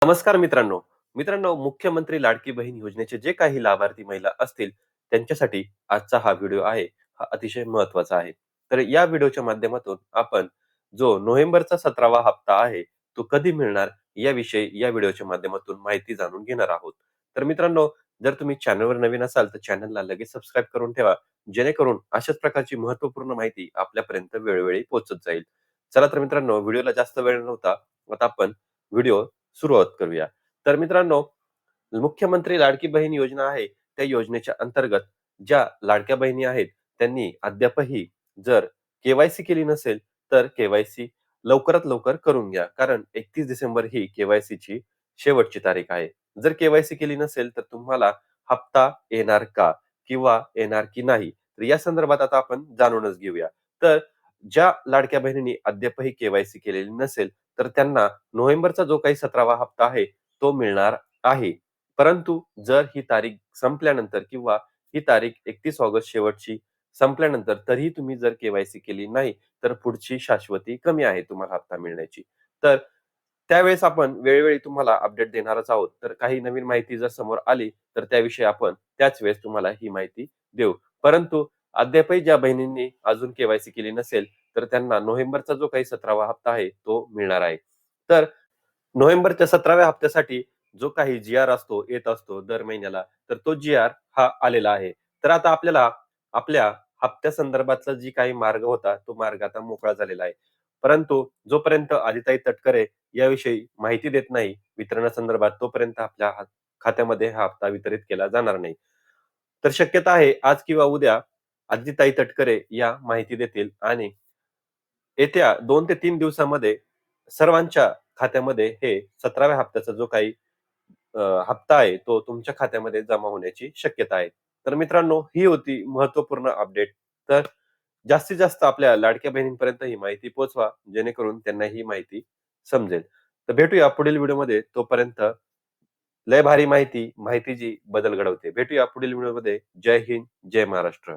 नमस्कार मित्रांनो. मित्रांनो, मुख्यमंत्री लाडकी बहीण योजनेचे जे काही लाभार्थी महिला असतील, त्यांच्यासाठी आजचा हा व्हिडिओ आहे, हा अतिशय महत्त्वाचा आहे. तर या व्हिडिओच्या माध्यमातून आपण जो नोव्हेंबरचा 17वा हप्ता आहे, तो कधी मिळणार याविषयी या व्हिडिओच्या माध्यमातून माहिती जाणून घेणार आहोत. तर मित्रांनो, जर तुम्ही चॅनलवर नवीन असाल, तर चॅनलला लगेच सबस्क्राईब करून ठेवा, जेणेकरून अशाच प्रकारची महत्त्वपूर्ण माहिती आपल्यापर्यंत वेळोवेळी पोहोचत जाईल. चला तर मित्रांनो, व्हिडिओला जास्त वेळ न आता आपण व्हिडिओ सुरुवात करूया. तर मित्रांनो, मुख्यमंत्री लाडकी बहीण योजना आहे, त्या योजनेच्या अंतर्गत ज्या लाडक्या बहिणी आहेत, त्यांनी अद्यापही जर के-वाय-सी केली नसेल, तर के-वाय-सी लवकरात लवकर करून घ्या. कारण 31 डिसेंबर ही के-वाय-सीची शेवटची तारीख आहे. जर के-वाय-सी केली नसेल, तर तुम्हाला हप्ता येणार का? किंवा येणार की नाही? तर या संदर्भात आता आपण जाणूनच घेऊया. तर ज्या लाडक्या बहिणींनी अद्यापही के-वाय-सी केलेली नसेल, तर त्यांना नोव्हेंबरचा जो काही 17वा हप्ता आहे, तो मिळणार आहे. परंतु जर ही तारीख संपल्यानंतर किंवा ही तारीख 31 ऑगस्ट शेवटची संपल्यानंतर तरीही तुम्ही जर के-वाय-सी केली नाही, तर पुढची शाश्वती कमी आहे तुम्हाला हप्ता मिळण्याची. तर त्यावेळेस आपण वेळोवेळी तुम्हाला अपडेट देणारच आहोत. तर काही नवीन माहिती जर समोर आली, तर त्याविषयी आपण त्याच वेळेस तुम्हाला ही माहिती देऊ. परंतु अद्यापही ज्या बहिणींनी अजून के-वाय-सी केली नसेल, तर त्यांना नोव्हेंबरचा जो काही 17वा हप्ता आहे, तो मिळणार आहे. तर नोव्हेंबरच्या 17व्या हप्त्यासाठी जो काही जी-आर असतो, येत असतो दर महिन्याला, तर तो जी-आर हा आलेला आहे. तर आता आपल्याला आपल्या हप्त्यासंदर्भातला जी काही मार्ग होता, तो मार्ग आता मोकळा झालेला आहे. परंतु जोपर्यंत आदिताई तटकरे याविषयी माहिती देत नाही वितरणासंदर्भात, तोपर्यंत आपल्या खात्यामध्ये हा हप्ता वितरित केला जाणार नाही. तर शक्यता आहे आज किंवा उद्या आदिताई तटकरे या माहिती देतील आणि येत्या 2 ते 3 दिवसामध्ये सर्वांच्या खात्यामध्ये हे 17व्या हप्त्याचा जो काही हप्ता आहे, तो तुमच्या खात्यामध्ये जमा होण्याची शक्यता आहे. तर मित्रांनो, ही होती महत्त्वपूर्ण अपडेट. तर जास्तीत जास्त आपल्या लाडक्या बहिणींपर्यंत ही माहिती पोहोचवा, जेणेकरून त्यांना ही माहिती समजेल. तर भेटूया पुढील व्हिडिओमध्ये. तोपर्यंत लय भारी माहिती, माहिती जी बदल घडवते. भेटूया पुढील व्हिडिओमध्ये. जय हिंद, जय महाराष्ट्र.